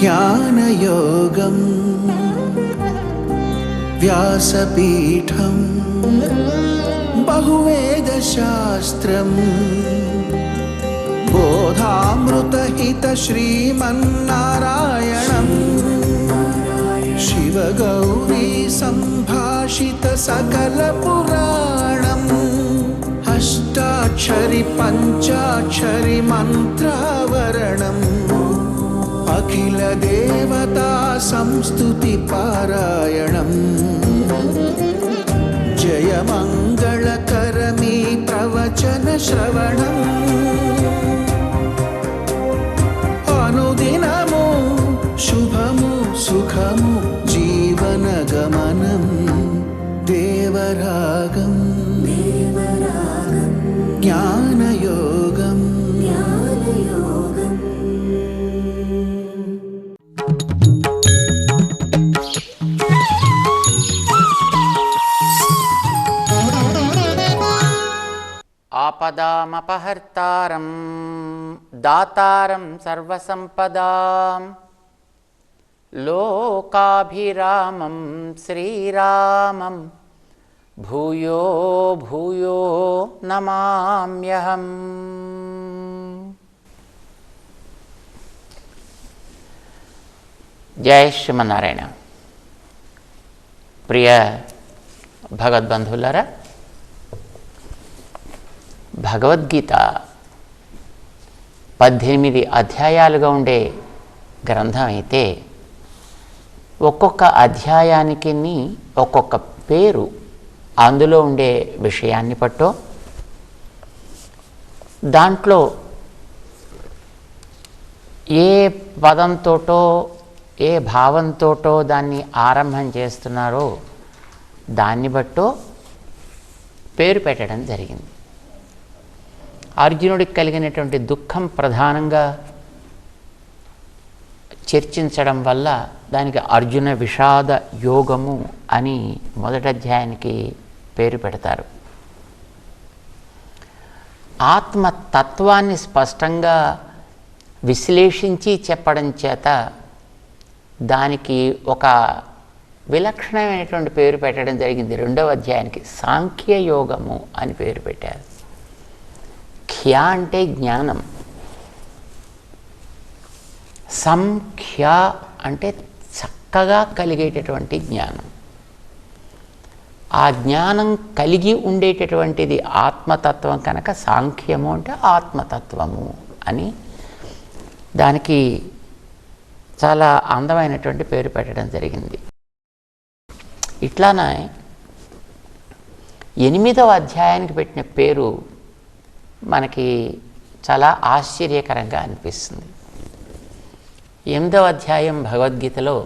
జ్ఞానయోగం వ్యాసపీఠం బహువేదశాస్త్రం బోధామృతహిత శ్రీమన్నారాయణం శివగౌరీ సంభాషిత సకల పురాణం అష్టాక్షరి పంచాక్షరి మంత్రావరణం అఖిల దేవతా సంస్తుతి పారాయణం జయ మంగళకరమీ ప్రవచన శ్రవణం అనుదినము శుభము సుఖము జీవన గమనం దేవరాగం జ్ఞానయోగం ఆపదామపహర్తారం దాతారం సర్వసంపదాం లోకాభిరామం శ్రీరామం భూయో భూయో నమామ్యహం. జై శ్రీమన్నారాయణ. ప్రియ భగవద్బంధువులారా, భగవద్గీత 18 అధ్యాయాలుగా ఉండే గ్రంథం అయితే ఒక్కొక్క అధ్యాయానికి ఒక్కొక్క పేరు అందులో ఉండే విషయాన్ని పట్టో, దాంట్లో ఏ పదంతోటో ఏ భావంతోటో దాన్ని ఆరంభం చేస్తున్నారో దాన్ని బట్టో పేరు పెట్టడం జరిగింది. అర్జునుడికి కలిగినటువంటి దుఃఖం ప్రధానంగా చర్చించడం వల్ల దానికి అర్జున విషాద యోగము అని మొదటి అధ్యాయానికి పేరు పెడతారు. ఆత్మతత్వాన్ని స్పష్టంగా విశ్లేషించి చెప్పడం చేత దానికి ఒక విలక్షణమైనటువంటి పేరు పెట్టడం జరిగింది. రెండవ అధ్యాయానికి సాంఖ్యయోగము అని పేరు పెట్టారు. ఖ్య అంటే జ్ఞానం, సంఖ్య అంటే చక్కగా కలిగేటటువంటి జ్ఞానం. ఆ జ్ఞానం కలిగి ఉండేటటువంటిది ఆత్మతత్వం కనుక సాంఖ్యము అంటే ఆత్మతత్వము అని దానికి చాలా అందమైనటువంటి పేరు పెట్టడం జరిగింది. ఇట్లానే 8వ అధ్యాయానికి పెట్టిన పేరు మనకి చాలా ఆశ్చర్యకరంగా అనిపిస్తుంది. 8వ అధ్యాయం భగవద్గీతలో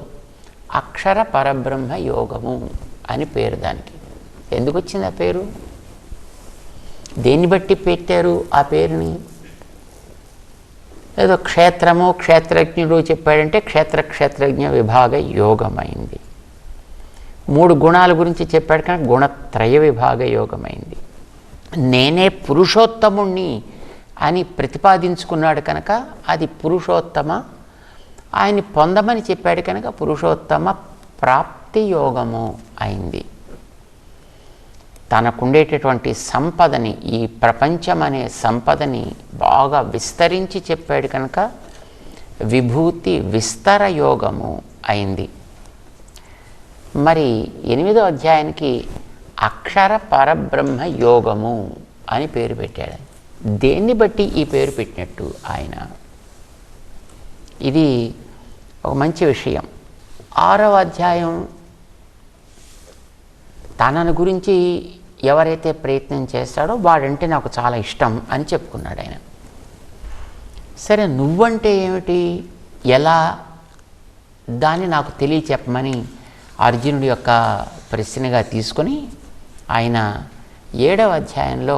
అక్షర పరబ్రహ్మ యోగము అని పేరు. దానికి ఎందుకు వచ్చింది ఆ పేరు? దేన్ని బట్టి పెట్టారు ఆ పేరుని? ఏదో క్షేత్రము క్షేత్రజ్ఞుడు చెప్పాడంటే క్షేత్రజ్ఞ విభాగ యోగమైంది. 3 గుణాల గురించి చెప్పాడు కనుక గుణత్రయ విభాగ యోగమైంది. నేనే పురుషోత్తముణ్ణి అని ప్రతిపాదించుకున్నాడు కనుక అది పురుషోత్తమ, ఆయన్ని పొందమని చెప్పాడు కనుక పురుషోత్తమ ప్రాప్తి యోగము అయింది. తనకుండేటటువంటి సంపదని, ఈ ప్రపంచం అనే సంపదని బాగా విస్తరించి చెప్పాడు కనుక విభూతి విస్తర యోగము అయింది. మరి 8వ అధ్యాయానికి అక్షర పరబ్రహ్మ యోగము అని పేరు పెట్టాడు. దేన్ని బట్టి ఈ పేరు పెట్టినట్టు ఆయన? ఇది ఒక మంచి విషయం. 6వ అధ్యాయం తనను గురించి ఎవరైతే ప్రయత్నం చేస్తాడో వాడంటే నాకు చాలా ఇష్టం అని చెప్పుకున్నాడు ఆయన. సరే, నువ్వంటే ఏమిటి, ఎలా, దాన్ని నాకు తెలియచెప్పమని అర్జునుడి యొక్క ప్రశ్నగా తీసుకొని ఆయన 7వ అధ్యాయంలో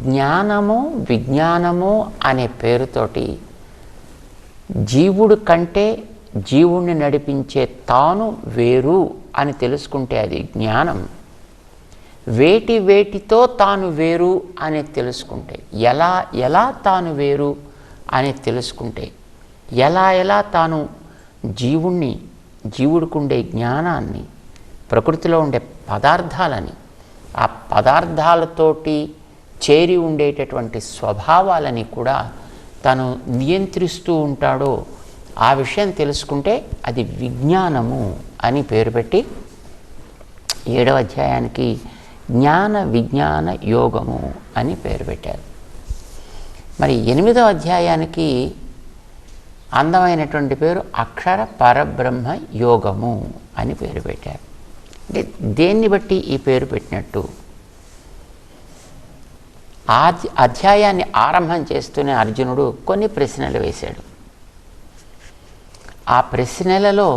జ్ఞానము విజ్ఞానము అనే పేరుతోటి జీవుడు కంటే జీవుణ్ణి నడిపించే తాను వేరు అని తెలుసుకుంటే అది జ్ఞానం. వేటితో తాను వేరు అని తెలుసుకుంటే, ఎలా తాను వేరు అని తెలుసుకుంటే ఎలా ఎలా తాను జీవుడికుండే జ్ఞానాన్ని, ప్రకృతిలో ఉండే పదార్థాలని, ఆ పదార్థాలతోటి చేరి ఉండేటటువంటి స్వభావాలని కూడా తను నియంత్రిస్తూ ఉంటాడో ఆ విషయం తెలుసుకుంటే అది విజ్ఞానము అని పేరు పెట్టి 7వ అధ్యాయానికి జ్ఞాన విజ్ఞాన యోగము అని పేరు పెట్టారు. మరి 8వ అధ్యాయానికి అందమైనటువంటి పేరు అక్షర పరబ్రహ్మ యోగము అని పేరు పెట్టారు. అంటే దేన్ని బట్టి ఈ పేరు పెట్టినట్టు? ఆ అధ్యాయాన్ని ఆరంభం చేస్తూనే అర్జునుడు కొన్ని ప్రశ్నలు వేశాడు. ఆ ప్రశ్నలలో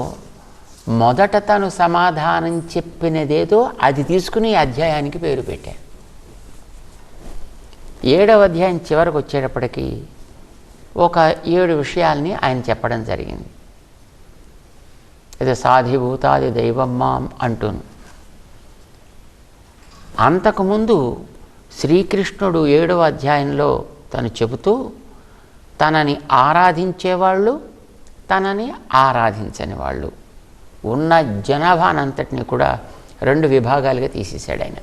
మొదట తను సమాధానం చెప్పినదేదో అది తీసుకుని ఈ అధ్యాయానికి పేరు పెట్టాడు. 7వ అధ్యాయం చివరికి వచ్చేటప్పటికి ఒక 7 విషయాల్ని ఆయన చెప్పడం జరిగింది. ఇది సాధిభూతాది దైవం మాం అంటూను. అంతకుముందు శ్రీకృష్ణుడు 7వ అధ్యాయంలో తను చెబుతూ తనని ఆరాధించేవాళ్ళు, తనని ఆరాధించని వాళ్ళు ఉన్న జనాభానంతటిని కూడా 2 విభాగాలుగా తీసేశాడు ఆయన.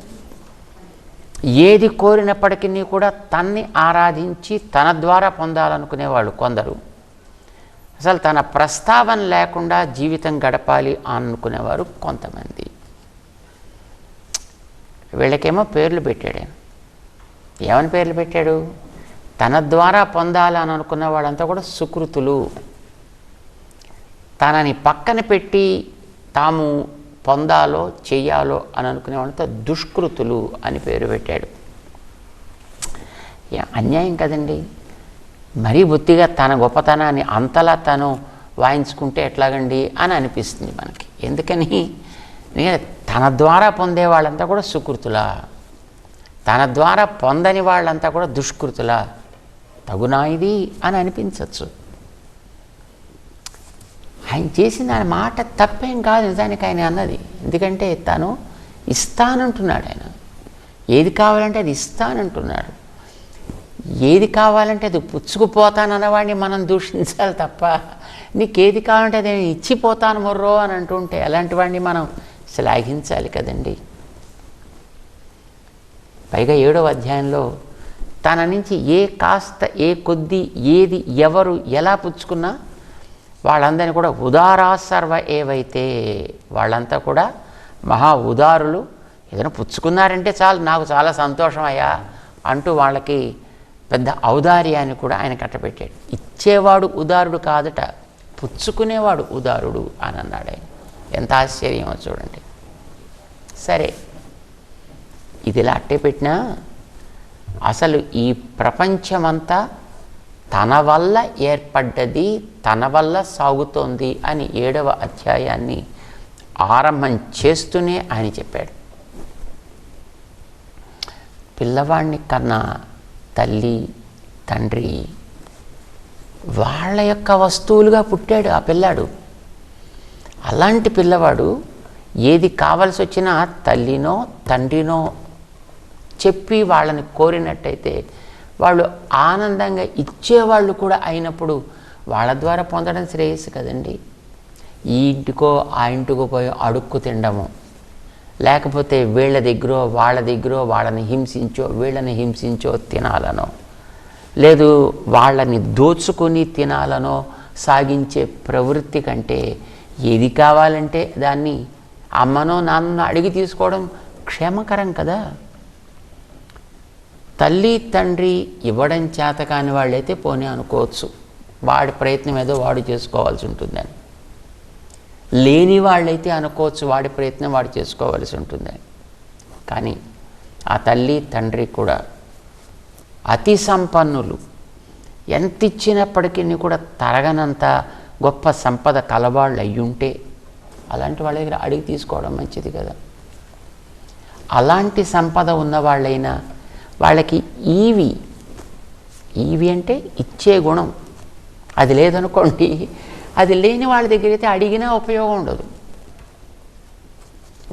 ఏది కోరినప్పటికీ కూడా తన్ని ఆరాధించి తన ద్వారా పొందాలనుకునేవాళ్ళు కొందరు, అసలు తన ప్రస్తావన లేకుండా జీవితం గడపాలి అనుకునేవారు కొంతమంది. వీళ్ళకేమో పేర్లు పెట్టాడు ఆయన. ఏమని పేర్లు పెట్టాడు? తన ద్వారా పొందాలని అనుకున్న వాళ్ళంతా కూడా సుకృతులు, తనని పక్కన పెట్టి తాము పొందాలో చెయ్యాలో అని అనుకునే వాళ్ళంతా దుష్కృతులు అని పేరు పెట్టాడు. అన్యాయం కదండి. మరీ బొత్తిగా తన గొప్పతనాన్ని అంతలా తను వాయించుకుంటే ఎట్లాగండి అని అనిపిస్తుంది మనకి. ఎందుకని తన ద్వారా పొందే వాళ్ళంతా కూడా సుకృతులా, తన ద్వారా పొందని వాళ్ళంతా కూడా దుష్కృతులా, తగునా ఇది అని అనిపించవచ్చు. ఆయన చేసిన ఆయన మాట తప్పేం కాదు నిజానికి ఆయన అన్నది. ఎందుకంటే తను ఇస్తానంటున్నాడు. ఆయన ఏది కావాలంటే అది ఇస్తానంటున్నాడు. ఏది కావాలంటే అది పుచ్చుకుపోతానన్నవాడిని మనం దూషించాలి తప్ప, నీకేది కావాలంటే అది ఇచ్చిపోతాను మొర్రో అని అంటుంటే అలాంటి వాడిని మనం శ్లాఘించాలి కదండి. పైగా 7వ అధ్యాయంలో తన నుంచి ఏ కొద్ది ఏది ఎవరు ఎలా పుచ్చుకున్నా వాళ్ళందరినీ కూడా ఉదారా సర్వ ఏవైతే, వాళ్ళంతా కూడా మహా ఉదారులు. ఏదైనా పుచ్చుకున్నారంటే చాలు నాకు చాలా సంతోషం అయ్యా అంటూ వాళ్ళకి పెద్ద ఔదార్యాన్ని కూడా ఆయన కట్టబెట్టాడు. ఇచ్చేవాడు ఉదారుడు కాదట, పుచ్చుకునేవాడు ఉదారుడు అని అన్నాడు ఆయన. ఎంత ఆశ్చర్యమో చూడండి. సరే, ఇది ఇలా అట్టే పెట్టినా అసలు ఈ ప్రపంచమంతా తన వల్ల ఏర్పడ్డది, తన వల్ల సాగుతోంది అని 7వ అధ్యాయాన్ని ఆరంభం చేస్తూనే ఆయన చెప్పాడు. పిల్లవాడిని కన్నా తల్లి తండ్రి వాళ్ళ యొక్క వస్తువులుగా పుట్టాడు ఆ పిల్లాడు. అలాంటి పిల్లవాడు ఏది కావాల్సి వచ్చినా తల్లినో తండ్రినో చెప్పి వాళ్ళని కోరినట్టయితే వాళ్ళు ఆనందంగా ఇచ్చేవాళ్ళు కూడా అయినప్పుడు వాళ్ళ ద్వారా పొందడం శ్రేయస్సు కదండి. ఈ ఇంటికో ఆ ఇంటికో పోయి అడుక్కు తినడము, లేకపోతే వీళ్ళ దగ్గర వాళ్ళని హింసించో వీళ్ళని హింసించో తినాలనో, లేదు వాళ్ళని దోచుకొని తినాలనో సాగించే ప్రవృత్తి కంటే ఏది కావాలంటే దాన్ని అమ్మనో నాన్ననో అడిగి తీసుకోవడం క్షేమకరం కదా. తల్లి తండ్రి ఇవ్వడం చేత కాని వాళ్ళైతే పోనీ అనుకోవచ్చు, వాడి ప్రయత్నం ఏదో వాడు చేసుకోవాల్సి ఉంటుందని. లేని వాళ్ళైతే అనుకోవచ్చు వాడి ప్రయత్నం వాడు చేసుకోవాల్సి ఉంటుందని. కానీ ఆ తల్లి తండ్రి కూడా అతి సంపన్నులు, ఎంత ఇచ్చినప్పటికీ కూడా తరగనంత గొప్ప సంపద కలవాళ్ళు అయ్యుంటే అలాంటి వాళ్ళ దగ్గర అడిగి తీసుకోవడం మంచిది కదా. అలాంటి సంపద ఉన్నవాళ్ళైనా వాళ్ళకి ఈవి అంటే ఇచ్చే గుణం అది లేదనుకోండి, అది లేని వాళ్ళ దగ్గర అయితే అడిగినా ఉపయోగం ఉండదు,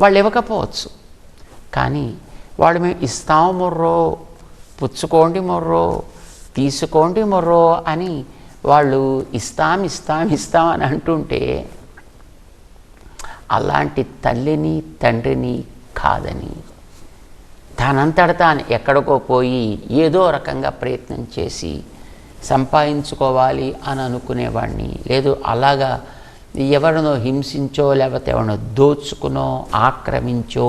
వాళ్ళు ఇవ్వకపోవచ్చు. కానీ వాళ్ళు మేము ఇస్తాము మొర్రో, పుచ్చుకోండి మొర్రో, తీసుకోండి మొర్రో అని వాళ్ళు ఇస్తాం అని అంటుంటే అలాంటి తల్లిని తండ్రిని కాదని తానంతట తాను ఎక్కడికో పోయి ఏదో రకంగా ప్రయత్నం చేసి సంపాదించుకోవాలి అని అనుకునేవాడిని, లేదు అలాగా ఎవరినో హింసించో లేకపోతే ఎవరినో దోచుకునో ఆక్రమించో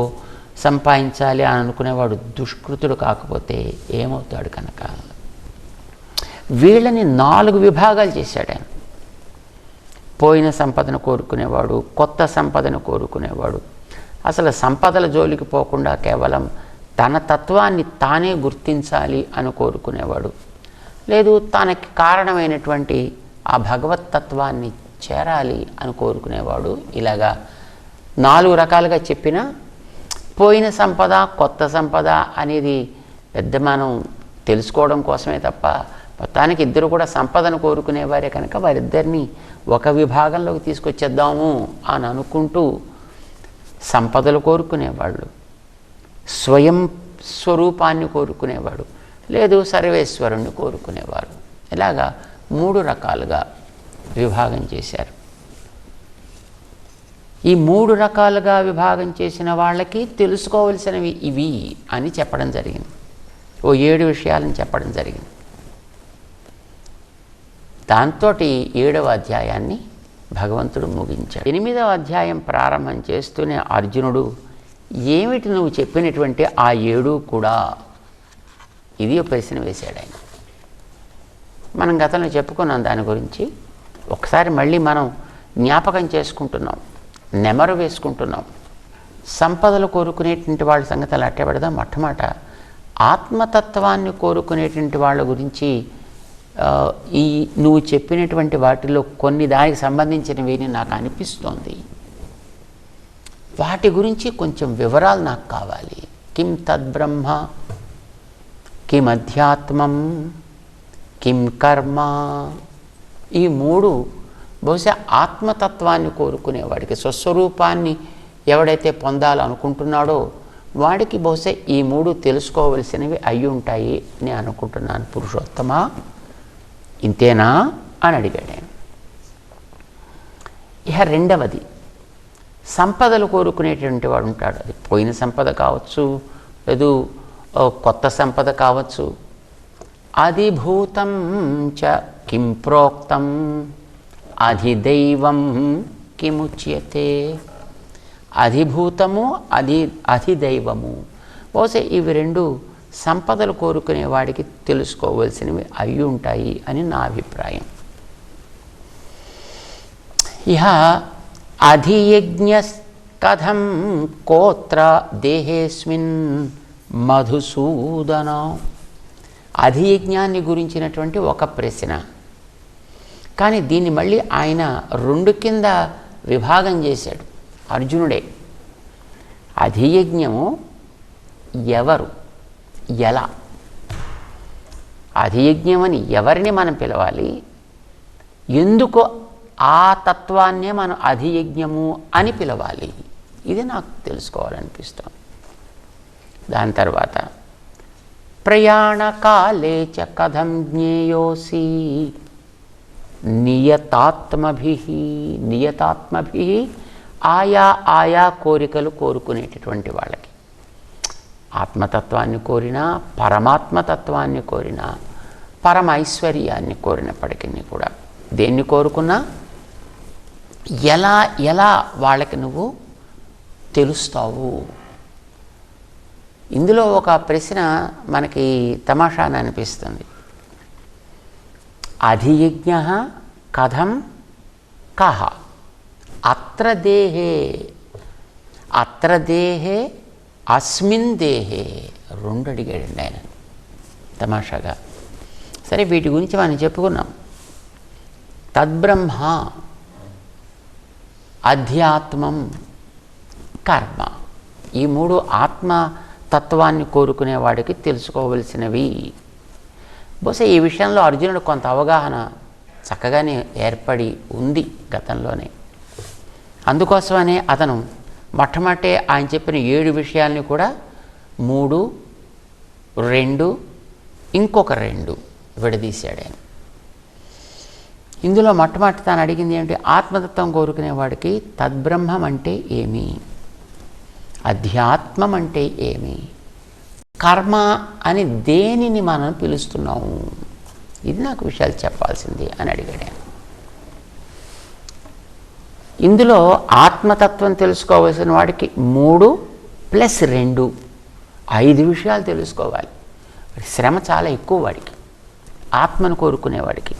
సంపాదించాలి అని అనుకునేవాడు దుష్కృతుడు కాకపోతే ఏమవుతాడు కనుక వీళ్ళని 4 విభాగాలు చేశాడు ఆయన. పోయిన సంపదను కోరుకునేవాడు, కొత్త సంపదను కోరుకునేవాడు, అసలు సంపదల జోలికి పోకుండా కేవలం తన తత్వాన్ని తానే గుర్తించాలి అని కోరుకునేవాడు, లేదు తనకి కారణమైనటువంటి ఆ భగవత్ తత్వాన్ని చేరాలి అని కోరుకునేవాడు. ఇలాగా 4 రకాలుగా చెప్పిన పోయిన సంపద కొత్త సంపద అనేది పెద్ద మనం తెలుసుకోవడం కోసమే తప్ప మొత్తానికి ఇద్దరు కూడా సంపదను కోరుకునేవారే కనుక వారిద్దరిని ఒక విభాగంలోకి తీసుకొచ్చేద్దాము అని అనుకుంటూ సంపదలు కోరుకునేవాళ్ళు, స్వయం స్వరూపాన్ని కోరుకునేవాడు, లేదు సర్వేశ్వరుణ్ణి కోరుకునేవారు. ఇలాగా 3 రకాలుగా విభాగం చేశారు. ఈ 3 రకాలుగా విభాగం చేసిన వాళ్ళకి తెలుసుకోవలసినవి ఇవి అని చెప్పడం జరిగింది. ఓ 7 విషయాలను చెప్పడం జరిగింది. దాంతో 7వ అధ్యాయాన్ని భగవంతుడు ముగించాడు. 8వ అధ్యాయం ప్రారంభం చేస్తూనే అర్జునుడు ఏమిటి నువ్వు చెప్పినటువంటి ఆ 7 కూడా ఇది ప్రశ్న వేశాడు ఆయన. మనం గతంలో చెప్పుకున్నాం దాని గురించి, ఒకసారి మళ్ళీ మనం జ్ఞాపకం చేసుకుంటున్నాం, నెమరు వేసుకుంటున్నాం. సంపదలు కోరుకునేటువంటి వాళ్ళ సంగతులు అట్టే పెడదాం. మొట్టమొదట ఆత్మతత్వాన్ని కోరుకునేటువంటి వాళ్ళ గురించి ఈ నువ్వు చెప్పినటువంటి వాటిలో కొన్ని దానికి సంబంధించినవి నాకు అనిపిస్తోంది, వాటి గురించి కొంచెం వివరాలు నాకు కావాలి. కిం తద్బ్రహ్మ, కిం అధ్యాత్మం, కిం కర్మ. ఈ 3 బహుశా ఆత్మతత్వాన్ని కోరుకునేవాడికి, స్వస్వరూపాన్ని ఎవడైతే పొందాలనుకుంటున్నాడో వాడికి బహుశా ఈ 3 తెలుసుకోవలసినవి అయి ఉంటాయి అని అనుకుంటున్నాను. పురుషోత్తమా ఇంతేనా అని అడిగాడు ఆయన. ఇక 2వది సంపదలు కోరుకునేటువంటి వాడు ఉంటాడు. అది పోయిన సంపద కావచ్చు, లేదు కొత్త సంపద కావచ్చు. అధిభూతం చ కిం ప్రోక్తం అధిదైవం కిముచ్యతే. అధిభూతము అధిదైవము బహుశా ఇవి 2 సంపదలు కోరుకునే వాడికి తెలుసుకోవలసినవి అయి ఉంటాయి అని నా అభిప్రాయం. ఇహ అధియజ్ఞ కథం కోత్ర దేహేస్మిన్ మధుసూదన. అధియజ్ఞాన్ని గురించినటువంటి ఒక ప్రశ్న, కానీ దీన్ని మళ్ళీ ఆయన 2 కింద విభాగం చేశాడు అర్జునుడే. అధియజ్ఞము ఎవరు, ఎలా, అధియజ్ఞమని ఎవరిని మనం పిలవాలి, ఎందుకు ఆ తత్వాన్నే మనం అధియజ్ఞము అని పిలవాలి, ఇది నాకు తెలుసుకోవాలనిపిస్తుంది. దాని తర్వాత ప్రయాణకాలే చ కథం జ్ఞేయోసి నియతాత్మభి. ఆయా కోరికలు కోరుకునేటటువంటి వాళ్ళకి, ఆత్మతత్వాన్ని కోరినా పరమాత్మతత్వాన్ని కోరినా పరమైశ్వర్యాన్ని కోరినప్పటికీ కూడా దేన్ని కోరుకున్నా ఎలా వాళ్ళకి నువ్వు తెలుస్తావు. ఇందులో ఒక ప్రశ్న మనకి తమాషాని అనిపిస్తుంది. అధియజ్ఞ కథం కహ అత్ర దేహే అస్మిన్ దేహే 2 అడిగాడండి ఆయన తమాషాగా. సరే, వీటి గురించి మనం చెప్పుకున్నాం. తద్బ్రహ్మ, అధ్యాత్మం, కర్మ, ఈ 3 ఆత్మతత్వాన్ని కోరుకునేవాడికి తెలుసుకోవలసినవి. బహుశా ఈ విషయంలో అర్జునుడు కొంత అవగాహన చక్కగానే ఏర్పడి ఉంది గతంలోనే. అందుకోసమనే అతను మొట్టమొదటే ఆయన చెప్పిన 7 విషయాల్ని కూడా 3, 2 ఇంకొక 2 విడదీశాడు ఆయన. ఇందులో మొట్టమొదటి తాను అడిగింది ఏమిటి? ఆత్మతత్వం కోరుకునేవాడికి తద్బ్రహ్మం అంటే ఏమి, అధ్యాత్మం అంటే ఏమి, కర్మ అని దేనిని మనం పిలుస్తున్నాము, ఇది నాకు విషయాలు చెప్పాల్సింది అని అడిగాడు. ఇందులో ఆత్మతత్వం తెలుసుకోవాల్సిన వాడికి 3 + 2 5 విషయాలు తెలుసుకోవాలి. శ్రమ చాలా ఎక్కువ వాడికి, ఆత్మను కోరుకునేవాడికి.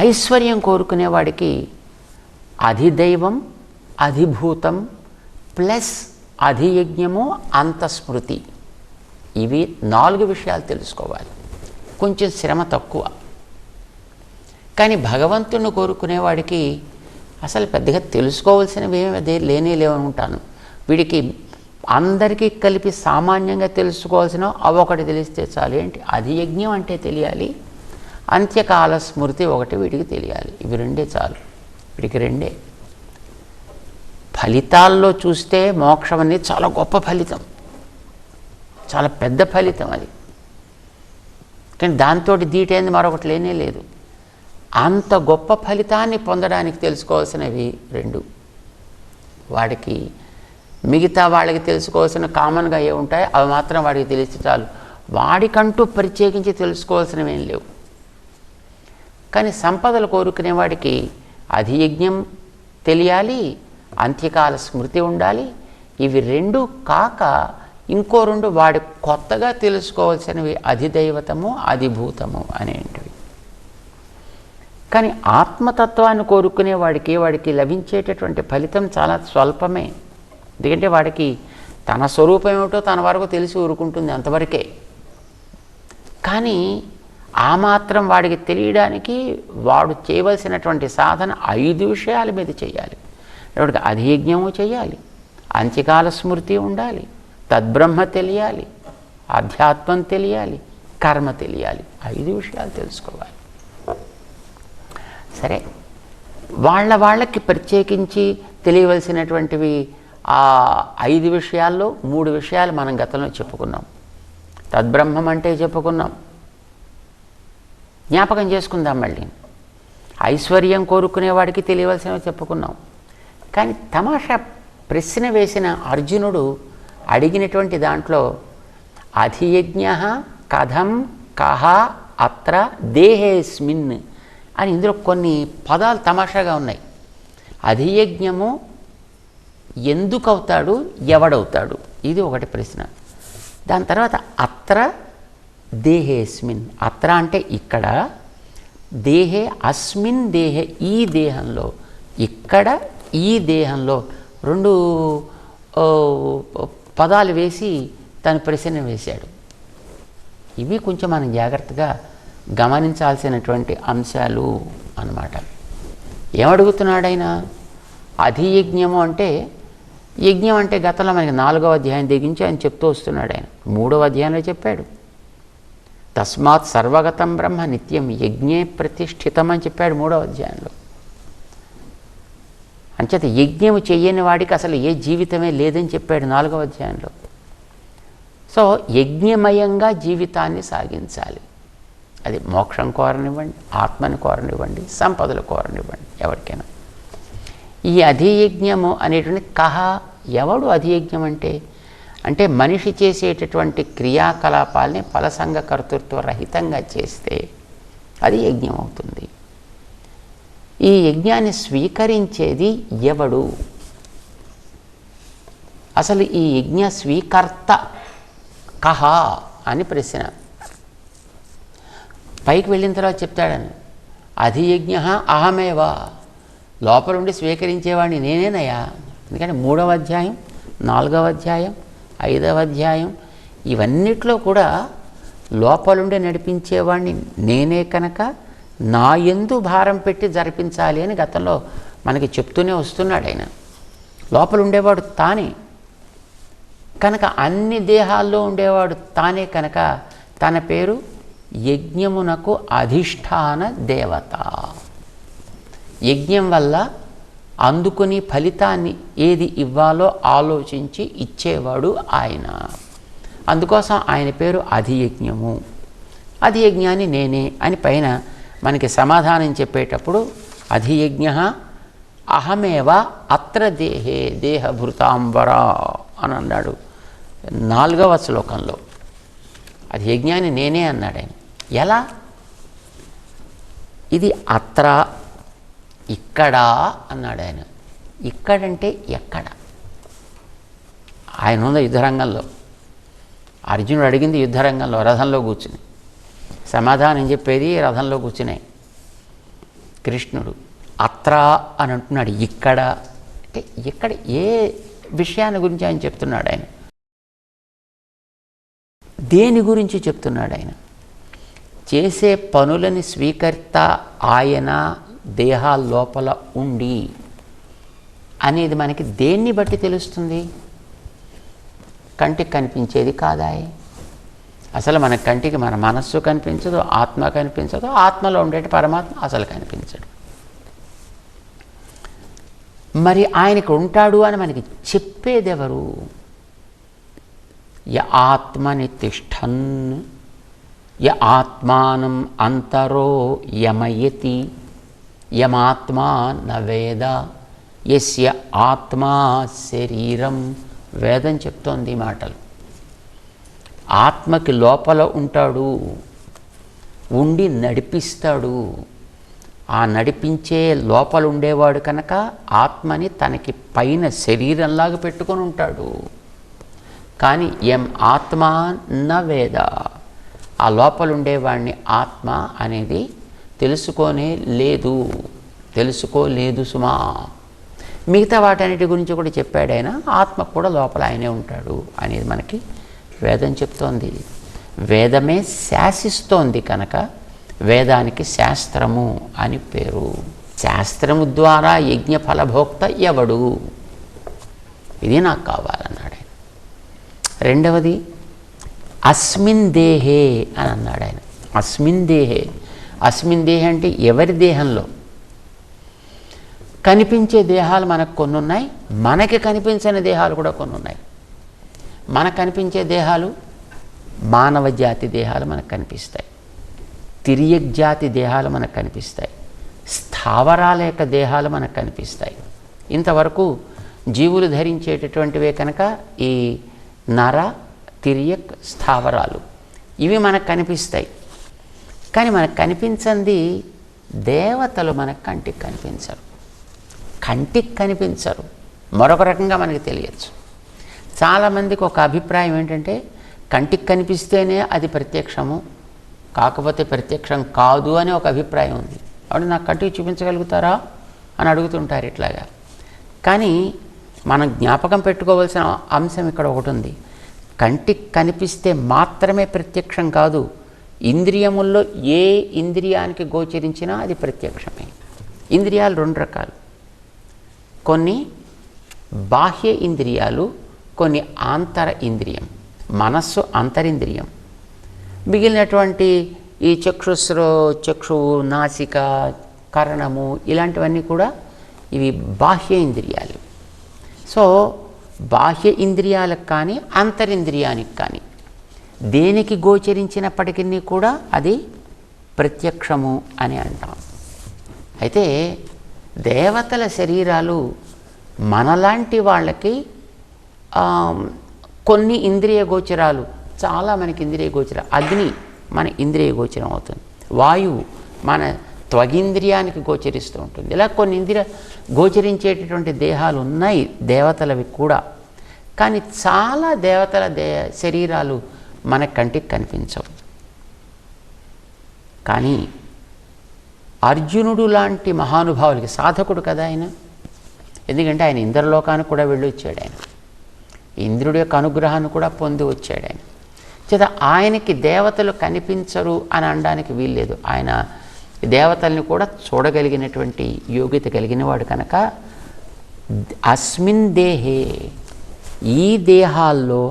ఐశ్వర్యం కోరుకునేవాడికి అధిదైవం, అధిభూతం ప్లస్ అధియజ్ఞము, అంతఃస్మృతి, ఇవి 4 విషయాలు తెలుసుకోవాలి. కొంచెం శ్రమ తక్కువ. కానీ భగవంతుడిని కోరుకునేవాడికి అసలు పెద్దగా తెలుసుకోవాల్సినవి ఏమి లేనే లేవనుకుంటాను. వీడికి అందరికీ కలిపి సామాన్యంగా తెలుసుకోవాల్సిన అవొకటి తెలిస్తే చాలు. ఏంటి? అధియజ్ఞం అంటే తెలియాలి, అంత్యకాల స్మృతి ఒకటి వీడికి తెలియాలి. ఇవి 2 చాలు వీడికి. 2 ఫలితాల్లో చూస్తే మోక్షం అనేది చాలా గొప్ప ఫలితం, చాలా పెద్ద ఫలితం అది. కానీ దాంతో దీటైంది మరొకటి లేనే లేదు. అంత గొప్ప ఫలితాన్ని పొందడానికి తెలుసుకోవాల్సినవి 2. వాడికి మిగతా వాళ్ళకి తెలుసుకోవాల్సిన కామన్గా ఏ ఉంటాయో అవి మాత్రం వాడికి తెలిస్తే చాలు. వాడికంటూ ప్రత్యేకించి తెలుసుకోవాల్సినవి ఏం లేవు. కానీ సంపదలు కోరుకునే వాడికి అధియజ్ఞం తెలియాలి, అంత్యకాల స్మృతి ఉండాలి. ఇవి 2 కాక ఇంకో 2 వాడి కొత్తగా తెలుసుకోవాల్సినవి అధిదైవతము, అధిభూతము అనేటివి. కానీ ఆత్మతత్వాన్ని కోరుకునే వాడికి లభించేటటువంటి ఫలితం చాలా స్వల్పమే. ఎందుకంటే వాడికి తన స్వరూపం ఏమిటో తన వరకు తెలిసి ఊరుకుంటుంది, అంతవరకే. కానీ ఆ మాత్రం వాడికి తెలియడానికి వాడు చేయవలసినటువంటి సాధన 5 విషయాల మీద చేయాలి. వాడికి అధియజ్ఞము చేయాలి, అంత్యకాల స్మృతి ఉండాలి, తద్బ్రహ్మ తెలియాలి, ఆధ్యాత్మం తెలియాలి, కర్మ తెలియాలి. 5 విషయాలు తెలుసుకోవాలి. సరే, వాళ్ళకి ప్రత్యేకించి తెలియవలసినటువంటివి ఆ 5 విషయాల్లో 3 విషయాలు మనం గతంలో చెప్పుకున్నాం. తద్బ్రహ్మం అంటే చెప్పుకున్నాం, జ్ఞాపకం చేసుకుందాం మళ్ళీ. ఐశ్వర్యం కోరుకునేవాడికి తెలియవలసినవి చెప్పుకున్నాం. కానీ తమాషా ప్రశ్న వేసిన అర్జునుడు అడిగినటువంటి దాంట్లో అధియజ్ఞ కథం కహ అత్ర దేహేస్మిన్ అని ఇందులో కొన్ని పదాలు తమాషాగా ఉన్నాయి. అధియజ్ఞము ఎందుకు అవుతాడు, ఎవడవుతాడు, ఇది ఒకటి ప్రశ్న. దాని తర్వాత అత్ర దేహేస్మిన్, అత్ర అంటే ఇక్కడ, దేహే అస్మిన్ దేహే ఈ దేహంలో, ఇక్కడ ఈ దేహంలో 2 పదాలు వేసి తన ప్రశ్న వేశాడు. ఇవి కొంచెం మనం జాగ్రత్తగా గమనించాల్సినటువంటి అంశాలు అన్నమాట. ఏమడుగుతున్నాడైనా? అధియజ్ఞము అంటే, యజ్ఞం అంటే గతంలో మనకి 4వ అధ్యాయం దిగించి ఆయన చెప్తూ వస్తున్నాడు. ఆయన 3వ అధ్యాయంలో చెప్పాడు, తస్మాత్ సర్వగతం బ్రహ్మ నిత్యం యజ్ఞే ప్రతిష్ఠితం అని చెప్పాడు 3వ అధ్యాయంలో. అంచేత యజ్ఞము చెయ్యని వాడికి అసలు ఏ జీవితమే లేదని చెప్పాడు 4వ అధ్యాయంలో. సో యజ్ఞమయంగా జీవితాన్ని సాగించాలి. అది మోక్షం కోరనివ్వండి, ఆత్మని కోరనివ్వండి, సంపదలు కోరనివ్వండి, ఎవరికైనా. ఈ అధియజ్ఞము అనేటువంటి కహ, ఎవడు అధియజ్ఞం అంటే మనిషి చేసేటటువంటి క్రియాకలాపాలని ఫలసంగ కర్తృత్వ రహితంగా చేస్తే అది యజ్ఞం అవుతుంది. ఈ యజ్ఞాన్ని స్వీకరించేది ఎవడు? అసలు ఈ యజ్ఞ స్వీకర్త కహ అని ప్రశ్న. పైకి వెళ్ళిన తర్వాత చెప్తాడని, అధియజ్ఞ అహమేవా, లోపలుండి స్వీకరించేవాడిని నేనేనయ్యా. ఎందుకంటే 3వ అధ్యాయం, 4వ అధ్యాయం, 5వ అధ్యాయం ఇవన్నిట్లో కూడా లోపలుండి నడిపించేవాడిని నేనే కనుక నా యందు భారం పెట్టి జరిపించాలి అని గతంలో మనకి చెప్తూనే వస్తున్నాడు ఆయన. లోపల ఉండేవాడు తానే కనుక, అన్ని దేహాల్లో ఉండేవాడు తానే కనుక తన పేరు యజ్ఞమునకు అధిష్టాన దేవత. యజ్ఞం వల్ల అందుకుని ఫలితాన్ని ఏది ఇవ్వాలో ఆలోచించి ఇచ్చేవాడు ఆయన. అందుకోసం ఆయన పేరు అధియజ్ఞము. అధియజ్ఞాన్ని నేనే అని పైన మనకి సమాధానం చెప్పేటప్పుడు అధియజ్ఞ అహమేవ అత్ర దేహే దేహభృతాంబరా అని అన్నాడు 4వ శ్లోకంలో. అది యజ్ఞాన్ని నేనే అన్నాడు ఆయన. ఎలా? ఇది అత్ర, ఇక్కడ అన్నాడు ఆయన. ఇక్కడంటే ఎక్కడ? ఆయన ఉన్న యుద్ధరంగంలో. అర్జునుడు అడిగింది యుద్ధరంగంలో, రథంలో కూర్చుని. సమాధానం చెప్పేది రథంలో కూర్చునే కృష్ణుడు. అత్ర అని అంటున్నాడు. ఇక్కడ అంటే ఇక్కడ ఏ విషయాన్ని గురించి ఆయన చెప్తున్నాడు? ఆయన దేని గురించి చెప్తున్నాడు? ఆయన చేసే పనులని స్వీకర్త ఆయన దేహాల లోపల ఉండి అనేది మనకి దేన్ని బట్టి తెలుస్తుంది? కంటికి కనిపించేది కాదాయి. అసలు మన కంటికి మన మనస్సు కనిపించదు, ఆత్మ కనిపించదు. ఆత్మలో ఉండే పరమాత్మ అసలు కనిపించడు. మరి ఆయనకు ఉంటాడు అని మనకి చెప్పేదెవరు? య ఆత్మని తిష్టన్ య ఆత్మానం అంతరో యమయతి యమాత్మా నవేద యస్య ఆత్మా శరీరం. వేదం చెప్తోంది ఈ మాటలు. ఆత్మకి లోపల ఉంటాడు, ఉండి నడిపిస్తాడు. ఆ నడిపించే లోపల ఉండేవాడు కనుక ఆత్మని తనకి పైన శరీరంలాగా పెట్టుకొని ఉంటాడు. కానీ ఎం ఆత్మ న వేద, ఆ లోపల ఉండేవాడిని ఆత్మ అనేది తెలుసుకోలేదు సుమా. మిగతా వాటన్నిటి గురించి కూడా చెప్పాడు ఆయన. ఆత్మ కూడా లోపల ఆయనే ఉంటాడు అనేది మనకి వేదం చెప్తోంది. వేదమే శాసిస్తోంది కనుక వేదానికి శాస్త్రము అని పేరు. శాస్త్రము ద్వారా యజ్ఞ ఫలభోక్త ఎవడు? ఇది నాకు కావాలన్నాడు ఆయన. రెండవది అస్మిన్ దేహే అని అన్నాడు ఆయన. అస్మిన్ దేహే. అస్మిన్ దేహే అంటే ఎవరి దేహంలో? కనిపించే దేహాలు మనకు కొన్ని ఉన్నాయి, మనకి కనిపించని దేహాలు కూడా కొన్ని ఉన్నాయి. మనకు కనిపించే దేహాలు మానవ జాతి దేహాలు మనకు కనిపిస్తాయి, తిరియక్ జాతి దేహాలు మనకు కనిపిస్తాయి, స్థావరాల యొక్క దేహాలు మనకు కనిపిస్తాయి. ఇంతవరకు జీవులు ధరించేటటువంటివే కనుక ఈ నర, తిరియక్, స్థావరాలు ఇవి మనకు కనిపిస్తాయి. కానీ మనకు కనిపించింది దేవతలు మనకు కంటికి కనిపించరు. మరొక రకంగా మనకి తెలియచ్చు. చాలామందికి ఒక అభిప్రాయం ఏంటంటే కంటికి కనిపిస్తేనే అది ప్రత్యక్షము, కాకపోతే ప్రత్యక్షం కాదు అని ఒక అభిప్రాయం ఉంది. అప్పుడు నాకు కంటికి చూపించగలుగుతారా అని అడుగుతుంటారు ఇట్లాగా. కానీ మనం జ్ఞాపకం పెట్టుకోవాల్సిన అంశం ఇక్కడ ఒకటి ఉంది. కంటికి కనిపిస్తే మాత్రమే ప్రత్యక్షం కాదు. ఇంద్రియముల్లో ఏ ఇంద్రియానికి గోచరించినా అది ప్రత్యక్షమే. ఇంద్రియాలు 2 రకాలు. కొన్ని బాహ్య ఇంద్రియాలు, కొన్ని ఆంతర ఇంద్రియం. మనస్సు అంతరింద్రియం. మిగిలినటువంటి ఈ చక్షువు, నాసిక, కర్ణము ఇలాంటివన్నీ కూడా ఇవి బాహ్య ఇంద్రియాలు. సో బాహ్య ఇంద్రియాలకు కానీ అంతరింద్రియానికి కానీ దేనికి గోచరించినప్పటికీ కూడా అది ప్రత్యక్షము అని అంటాం. అయితే దేవతల శరీరాలు మనలాంటి వాళ్ళకి కొన్ని ఇంద్రియ గోచరాలు, చాలా మనకి ఇంద్రియ గోచరం. అగ్ని మన ఇంద్రియ గోచరం అవుతుంది, వాయువు మన త్వగింద్రియానికి గోచరిస్తూ ఉంటుంది. ఇలా కొన్ని ఇంద్రియ గోచరించేటటువంటి దేహాలు ఉన్నాయి దేవతలవి కూడా. కానీ చాలా దేవతల శరీరాలు మన కంటికి కనిపించవు. కానీ అర్జునుడు లాంటి మహానుభావులకి, సాధకుడు కదా ఆయన, ఎందుకంటే ఆయన ఇంద్రలోకానికి కూడా వెళ్ళి వచ్చాడు. ఆయన ఇంద్రుడి యొక్క అనుగ్రహాన్ని కూడా పొంది వచ్చాడు. ఆయన చేత ఆయనకి దేవతలు కనిపించరు అని అనడానికి వీల్లేదు. ఆయన దేవతల్ని కూడా చూడగలిగినటువంటి యోగ్యత కలిగిన వాడు కనుక అస్మిన్ దేహే, ఈ దేహాల్లో,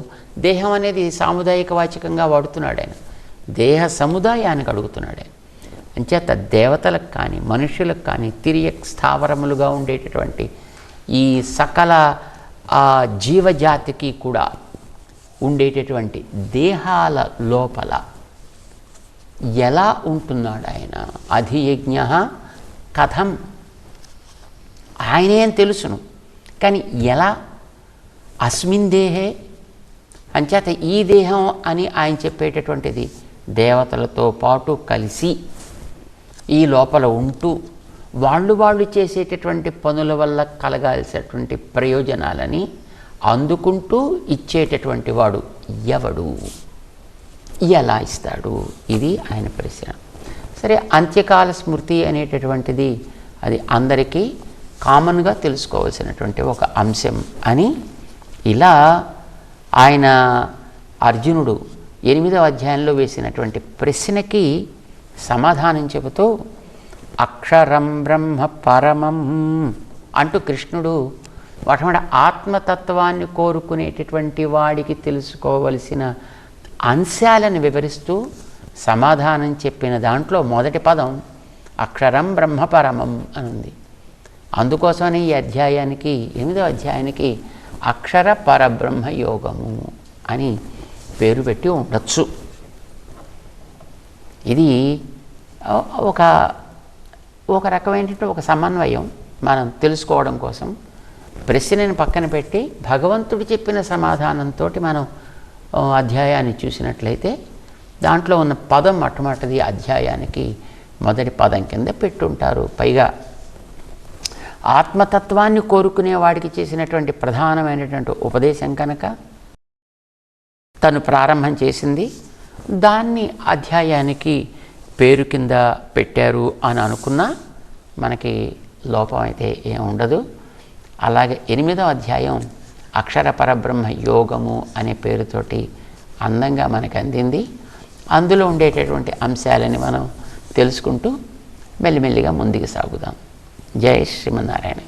దేహం అనేది సాముదాయిక వాచకంగా వాడుతున్నాడు ఆయన. దేహ సముదాయానికి అడుగుతున్నాడు ఆయన. అంచేత దేవతలకు కానీ మనుషులకు కానీ తిరియక్ స్థావరములుగా ఉండేటటువంటి ఈ సకల జీవజాతికి కూడా ఉండేటటువంటి దేహాల లోపల ఎలా ఉంటున్నాడు ఆయన, అధియజ్ఞ కథం, ఆయనే అని తెలుసును, కానీ ఎలా, అస్మిన్ దేహే, అంచేత ఈ దేహం అని ఆయన చెప్పేటటువంటిది దేవతలతో పాటు కలిసి ఈ లోపల ఉంటూ వాళ్ళు చేసేటటువంటి పనుల వల్ల కలగాల్సినటువంటి ప్రయోజనాలని అందుకుంటూ ఇచ్చేటటువంటి వాడు ఎవడు, ఎలా ఇస్తాడు, ఇది ఆయన ప్రశ్న. సరే, అంత్యకాల స్మృతి అనేటటువంటిది అది అందరికీ కామన్గా తెలుసుకోవాల్సినటువంటి ఒక అంశం అని ఇలా ఆయన అర్జునుడు 8వ అధ్యాయంలో వేసినటువంటి ప్రశ్నకి సమాధానం చెబుతూ అక్షరం బ్రహ్మ పరమం అంటూ కృష్ణుడు మొట్టమొదటి ఆత్మతత్వాన్ని కోరుకునేటటువంటి వాడికి తెలుసుకోవలసిన అంశాలను వివరిస్తూ సమాధానం చెప్పిన దాంట్లో మొదటి పదం అక్షరం బ్రహ్మపరమం అని ఉంది. అందుకోసమని ఈ అధ్యాయానికి 8వ అధ్యాయానికి అక్షర పరబ్రహ్మ యోగము అని పేరు పెట్టి ఉండొచ్చు. ఇది ఒక రకమైనటువంటి ఒక సమన్వయం మనం తెలుసుకోవడం కోసం ప్రశ్నని పక్కన పెట్టి భగవంతుడు చెప్పిన సమాధానంతో మనం అధ్యాయాన్ని చూసినట్లయితే దాంట్లో ఉన్న పదం మొట్టమొదటిది అధ్యాయానికి మొదటి పదం కింద పెట్టుంటారు. పైగా ఆత్మతత్వాన్ని కోరుకునే వాడికి చేసినటువంటి ప్రధానమైనటువంటి ఉపదేశం కనుక తను ప్రారంభం చేసింది, దాన్ని అధ్యాయానికి పేరు కింద పెట్టారు అని అనుకున్నా మనకి లోపం అయితే ఏం ఉండదు. అలాగే 8వ అధ్యాయం అక్షర పరబ్రహ్మ యోగము అనే పేరుతోటి అందంగా మనకు అందింది. అందులో ఉండేటటువంటి అంశాలని మనం తెలుసుకుంటూ మెల్లిమెల్లిగా ముందుకు సాగుదాం. జై శ్రీమన్నారాయణ.